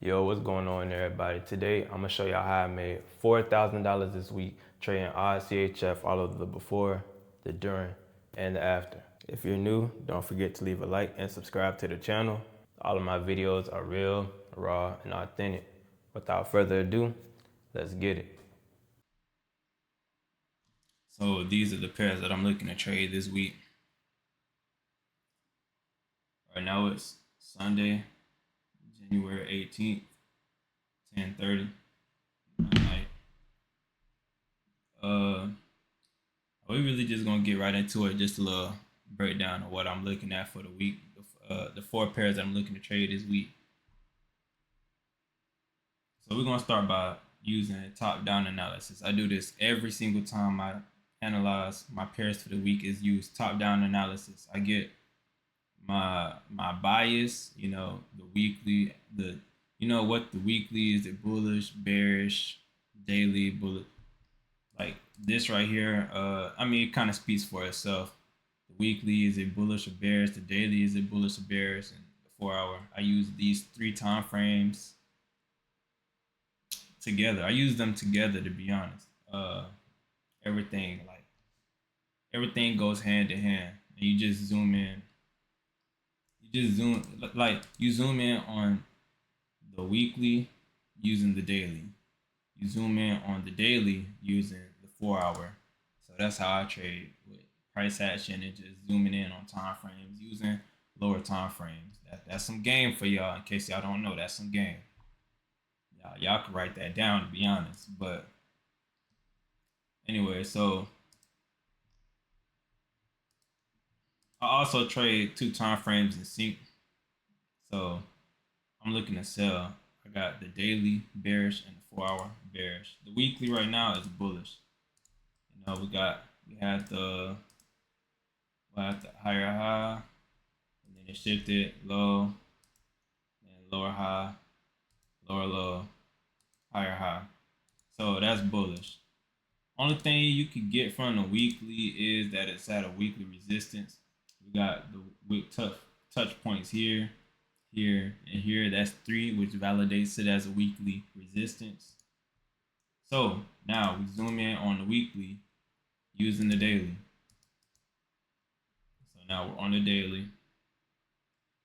Yo, what's going on everybody? Today I'm gonna show y'all how I made $4,000 this week trading odd CHF all of the before, the during, and the after. If you're new, don't forget to leave a like and subscribe to the channel. All of my videos are real, raw, and authentic. Without further ado, let's get it. So these are the pairs that I'm looking to trade this week. Right now it's Sunday, January 18th, 10:30 at night. We really just gonna get right into it. Just a little breakdown of what I'm looking at for the week. The four pairs that I'm looking to trade this week. So we're gonna start by using top-down analysis. I do this every single time I analyze my pairs for the week. Is use top-down analysis. I get my bias, the weekly, what the weekly is, it bullish, bearish, daily, bullish, like this right here. It kind of speaks for itself. The weekly is it bullish or bearish, the daily is it bullish or bearish, and the 4 hour. I use these three time frames together. I use them together, to be honest. Everything everything goes hand in hand. And you just zoom in. You zoom in on the weekly using the daily. You zoom in on the daily using the 4 hour. So that's how I trade with price action and just zooming in on time frames using lower time frames. That's some game for y'all. In case y'all don't know, that's some game. Y'all can write that down, to be honest. But anyway, so I also trade two time frames in sync. So I'm looking to sell. I got the daily bearish and the 4 hour bearish. The weekly right now is bullish. We had the higher high, and then it shifted low, and lower high, lower low, higher high. So that's bullish. Only thing you could get from the weekly is that it's at a weekly resistance. We got the wick touch points here, here, and here. That's 3, which validates it as a weekly resistance. So now we zoom in on the weekly using the daily. So now we're on the daily.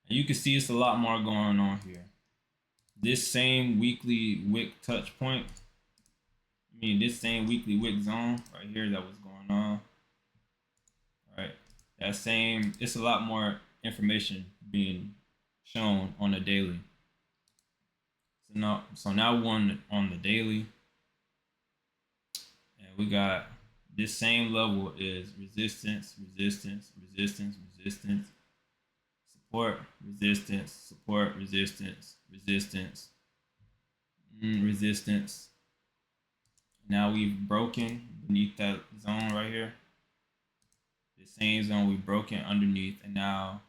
And you can see it's a lot more going on here. This same weekly wick touch point, this same weekly wick zone right here that was going on. All right. It's a lot more information being shown on the daily. So now we're on the daily, and we got this same level is resistance, resistance, resistance, resistance, support, resistance, support, resistance, resistance, resistance. Now we've broken beneath that zone right here. The same zone we've broken underneath, and now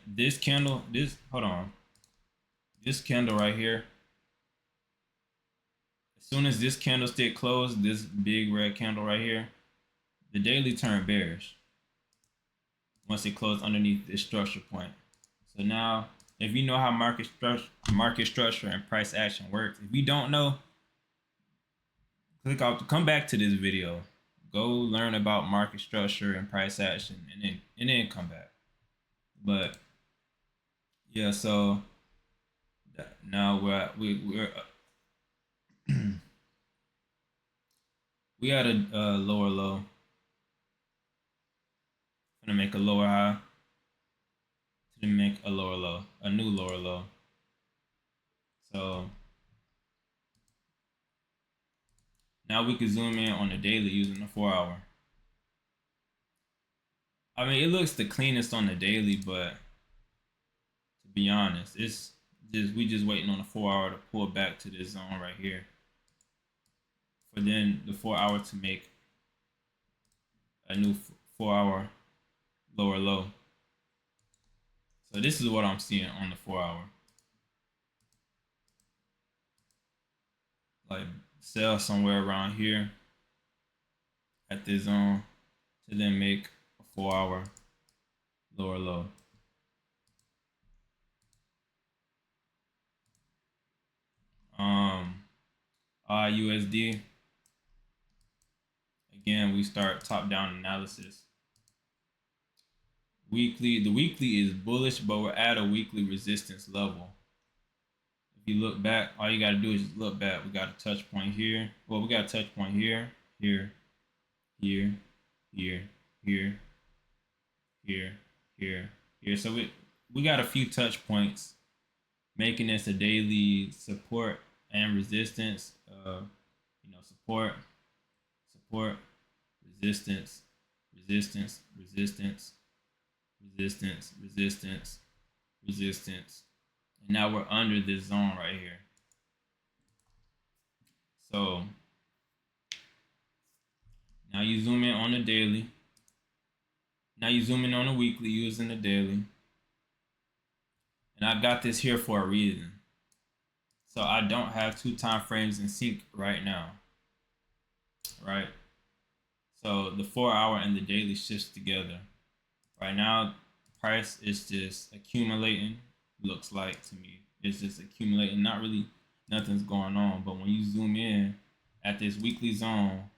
this candle, this candle right here. As soon as this candlestick closed, this big red candle right here, the daily turned bearish once it closed underneath this structure point. So now, if you know how market structure and price action works, if you don't know, come back to this video, go learn about market structure and price action, and then come back. But yeah, so now we're we had a lower low. Gonna make a lower high to make a lower low, a new lower low. So now we can zoom in on the daily using the 4 hour. It looks the cleanest on the daily, but to be honest, we just waiting on the 4 hour to pull back to this zone right here. For then the 4 hour to make a new 4 hour lower low. So this is what I'm seeing on the 4 hour. Like sell somewhere around here at this zone to then make a 4 hour lower low. USD. Again, we start top-down analysis. Weekly, the weekly is bullish, but we're at a weekly resistance level. If you look back, all you got to do is just look back. We got a touch point here. Well, we got a touch point here, here, here, here, here, here, here, here. So we got a few touch points, making this a daily support and resistance. Support, support, resistance, resistance, resistance, resistance, resistance, resistance. And now we're under this zone right here. So now you zoom in on the daily. Now you zoom in on the weekly using the daily. And I got this here for a reason. So I don't have 2 time frames in sync right now. Right? So the 4-hour and the daily shifts together. Right now, price is just accumulating, looks like to me. It's just accumulating, not really nothing's going on. But when you zoom in at this weekly zone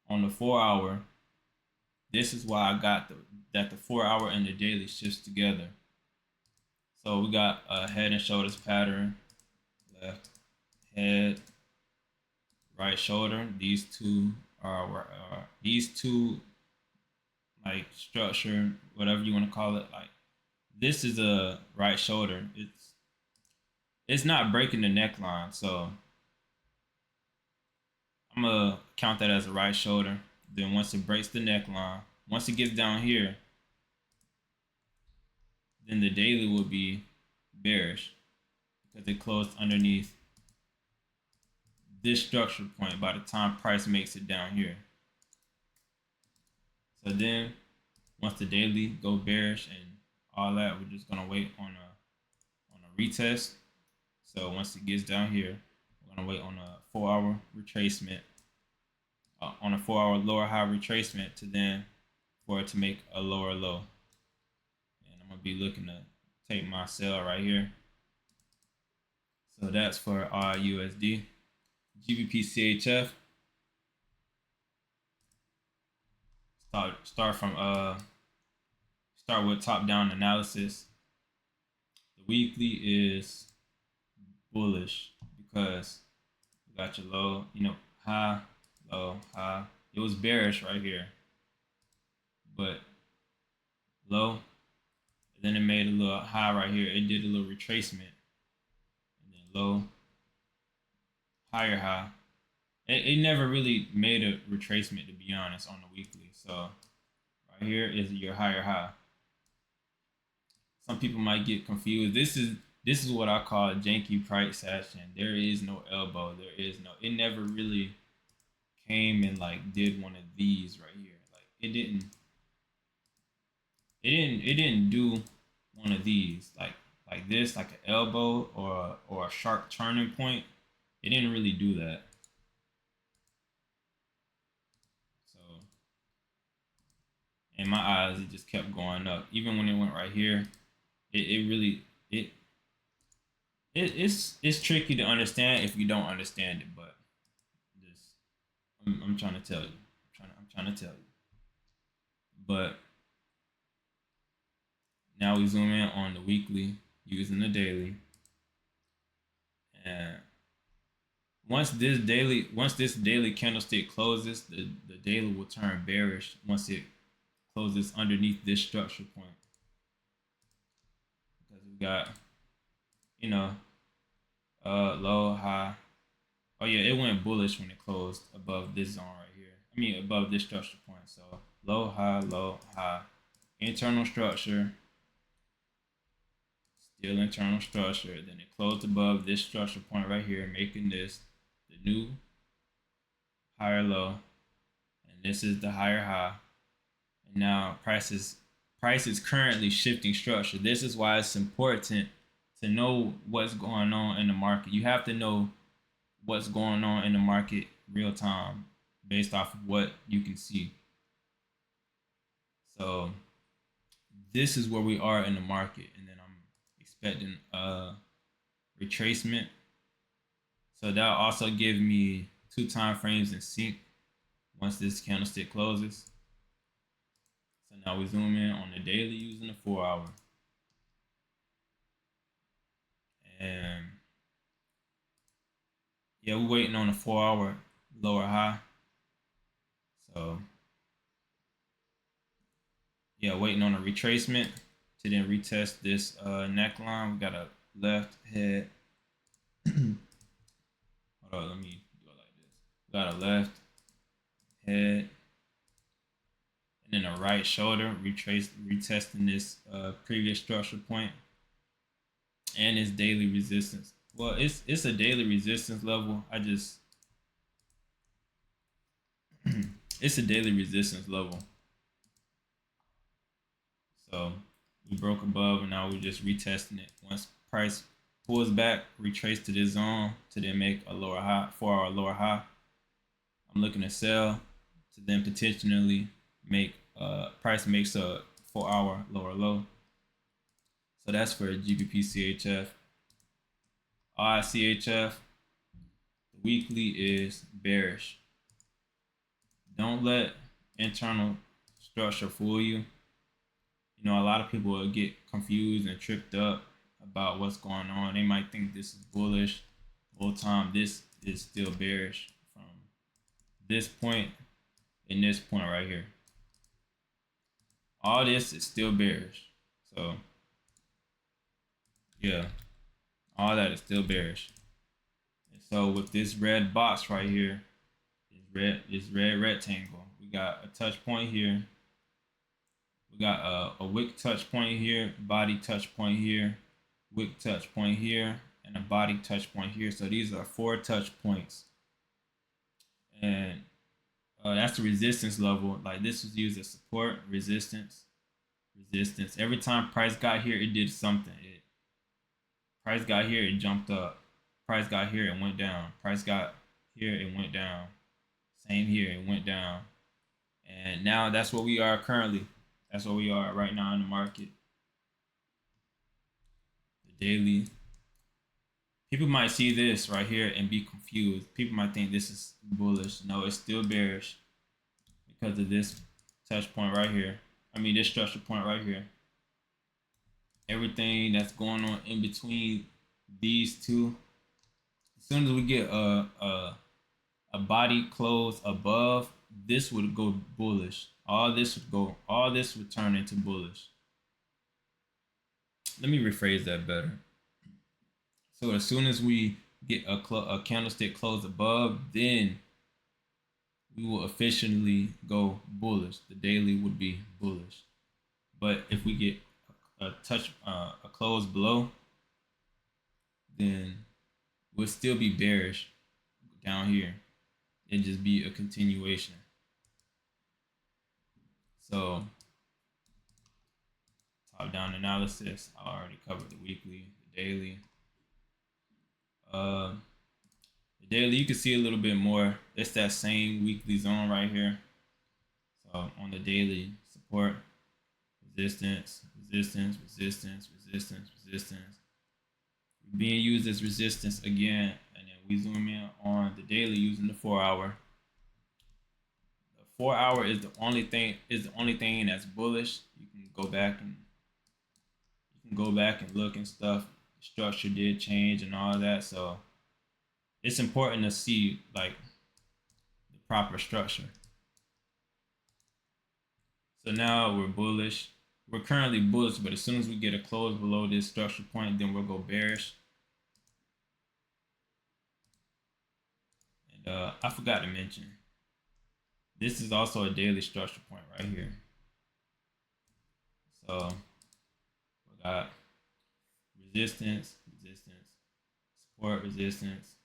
on the 4-hour, this is why I got that the 4-hour and the daily shifts together. So we got a head and shoulders pattern, left head, right shoulder. These two are like structure, whatever you want to call it. Like this is a right shoulder. It's not breaking the neckline, so I'm gonna count that as a right shoulder. Then once it breaks the neckline, once it gets down here, then the daily will be bearish because it closed underneath this structure point by the time price makes it down here. So then once the daily go bearish and all that, we're just gonna wait on a retest. So once it gets down here, we're gonna wait on a 4-hour retracement, on a 4-hour lower high retracement to then for it to make a lower low. And I'm gonna be looking to take my sell right here. So that's for USD. GBP CHF. Start with top-down analysis. The weekly is bullish because you got your low, high, low, high. It was bearish right here, but low. And then it made a little high right here. It did a little retracement, and then low, higher high. It never really made a retracement, to be honest, on the weekly. So right here is your higher high. Some people might get confused. This is what I call a janky price action. There is no elbow. There is no. It never really came and like did one of these right here. Like it didn't. It didn't do one of these like this, like an elbow or a sharp turning point. It didn't really do that. So in my eyes, it just kept going up. Even when it went right here, it really it's tricky to understand if you don't understand it. But just I'm trying to tell you. I'm trying to tell you. But now we zoom in on the weekly using the daily, and once this daily candlestick closes, the daily will turn bearish once it closes underneath this structure point. Because we got, low, high. Oh yeah, it went bullish when it closed above this zone right here. I mean above this structure point. So low, high. Internal structure. Still internal structure. Then it closed above this structure point right here, making this the new higher low, and this is the higher high. And now price is currently shifting structure. This is why it's important to know what's going on in the market. You have to know what's going on in the market real time based off of what you can see. So this is where we are in the market, and then I'm expecting a retracement. So that'll also give me 2 time frames in sync once this candlestick closes. So now we zoom in on the daily using the 4 hour. And yeah, we're waiting on the 4 hour lower high. So yeah, waiting on a retracement to then retest this neckline. We got a left head. Hold on, let me do it like this. We got a left head and then a right shoulder retesting this previous structure point and its daily resistance. Well, it's a daily resistance level. It's a daily resistance level. So we broke above and now we're just retesting it. Once price pulls back, retrace to this zone to then make a lower high, 4 hour lower high. I'm looking to sell to then potentially make price makes a 4 hour lower low. So that's for GBP CHF. CHF, the weekly is bearish. Don't let internal structure fool you. You know, a lot of people will get confused and tripped up about what's going on. They might think this is bullish whole time. This is still bearish from this point and this point right here. All this is still bearish. So yeah, all that is still bearish. And so with this red box right here, this red rectangle, we got a touch point here. We got a wick touch point here, body touch point here, wick touch point here, and a body touch point here. So these are 4 touch points. And that's the resistance level. Like this was used as support, resistance, resistance. Every time price got here, it did something. Price got here, it jumped up. Price got here, it went down. Price got here, it went down. Same here, it went down. And now that's what we are currently. That's what we are right now in the market. The daily. People might see this right here and be confused. People might think this is bullish. No, it's still bearish because of this touch point right here. I mean, this structure point right here. Everything that's going on in between these two. As soon as we get a body close above, this would go bullish. All this would turn into bullish. Let me rephrase that better. So as soon as we get a candlestick close above, then we will officially go bullish. The daily would be bullish. But if we get a close below, then we'll still be bearish down here. It'd just be a continuation. So top down analysis, I already covered the weekly, the daily. The daily, you can see a little bit more. It's that same weekly zone right here. So on the daily, support, resistance, resistance, resistance, resistance, resistance. Being used as resistance again, and then we zoom in on the daily using the 4 hour. The 4 hour is the only thing that's bullish. You can go back and look and stuff. The structure did change and all that, so it's important to see like the proper structure. So now we're bullish. We're currently bullish, but as soon as we get a close below this structure point, then we'll go bearish. And I forgot to mention, this is also a daily structure point right here. So we got resistance, resistance, support, resistance,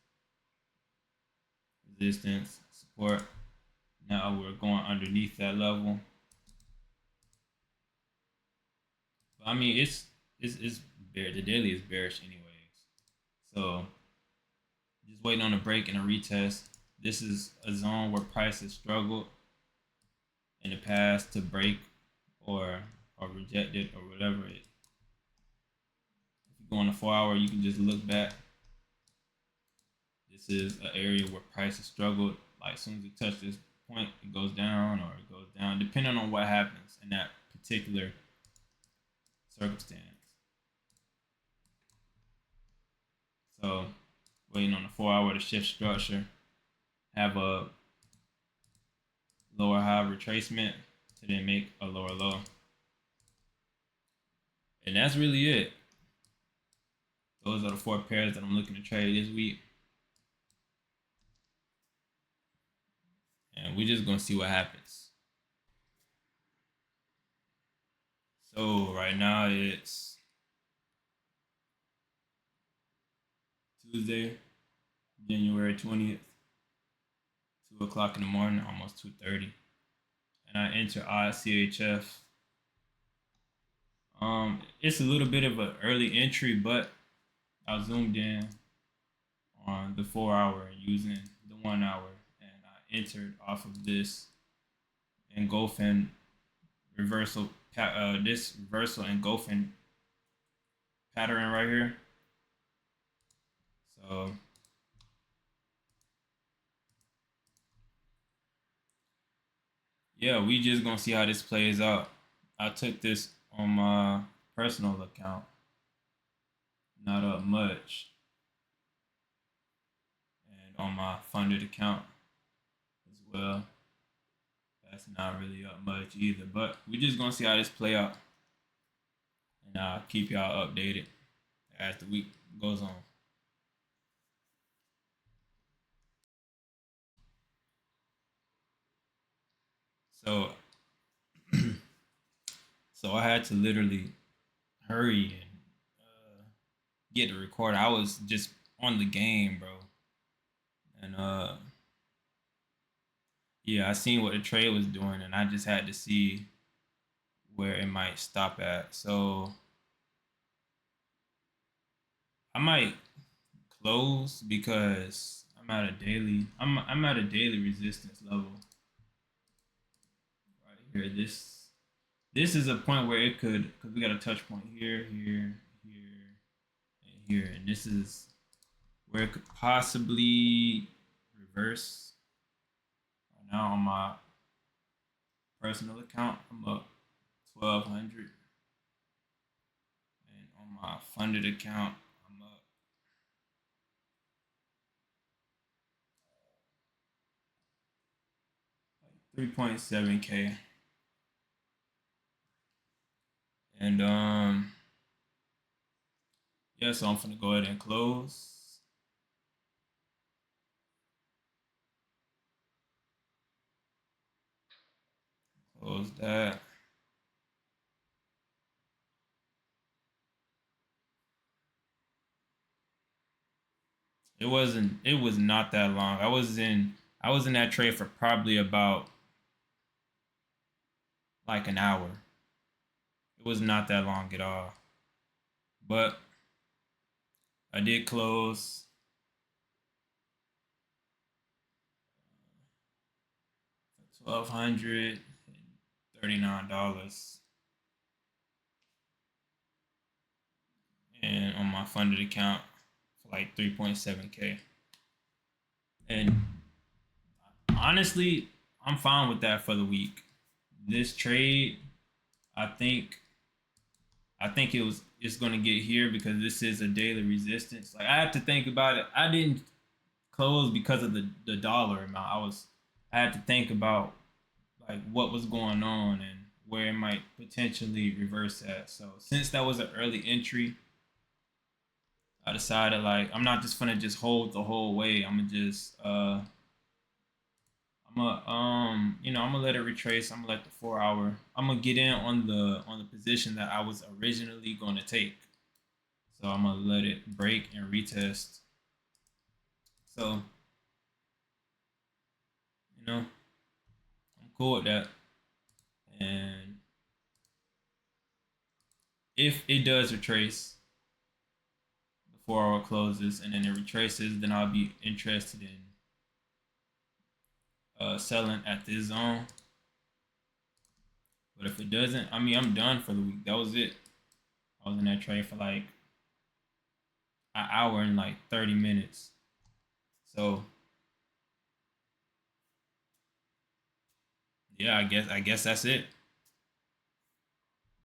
resistance, support. Now we're going underneath that level. But I mean, it's bear. The daily is bearish anyways. So just waiting on a break and a retest. This is a zone where price has struggled in the past to break or reject it or whatever. If you go on the 4 hour, you can just look back. This is an area where prices struggled. Like as soon as it touches this point, it goes down or it goes down, depending on what happens in that particular circumstance. So waiting on the 4 hour to shift structure, have a lower high retracement to then make a lower low. And that's really it. Those are the 4 pairs that I'm looking to trade this week. And we're just gonna see what happens. So right now it's Tuesday, January 20th, 2 o'clock in the morning, almost 2:30. And I enter CHF. It's a little bit of an early entry, but I zoomed in on the 4 hour using the 1 hour, and I entered off of this engulfing reversal, this reversal engulfing pattern right here. So yeah, we just gonna see how this plays out. I took this on my personal account, not up much, and on my funded account as well. That's not really up much either, but we just gonna see how this play out, and I'll keep y'all updated as the week goes on. So, so I had to literally hurry and get the record. I was just on the game, bro, and yeah, I seen what the trade was doing, and I just had to see where it might stop at. So I might close because I'm at a daily. I'm at a daily resistance level right here. This is a point where it could, because we got a touch point here, here, here, and here, and this is where it could possibly reverse. Right now on my personal account, I'm up 1,200, and on my funded account, I'm up 3.7K. And yeah, so I'm gonna go ahead and close. Close that. It was not that long. I was in that trade for probably about like an hour. It was not that long at all. But I did close 1,239, and on my funded account for like 3.7K. And honestly, I'm fine with that for the week. This trade, I think it's gonna get here because this is a daily resistance. Like I have to think about it. I didn't close because of the dollar amount. I had to think about like what was going on and where it might potentially reverse at. So since that was an early entry, I decided like I'm not just gonna just hold the whole way. I'm gonna just I'm gonna let it retrace. I'm gonna let the 4 hour. I'm gonna get in on the position that I was originally gonna take. So I'm gonna let it break and retest. So I'm cool with that. And if it does retrace, the 4 hour closes and then it retraces, then I'll be interested in selling at this zone. But if it doesn't, I mean, I'm done for the week. That was it. I was in that trade for like an hour and like 30 minutes. So yeah, I guess that's it.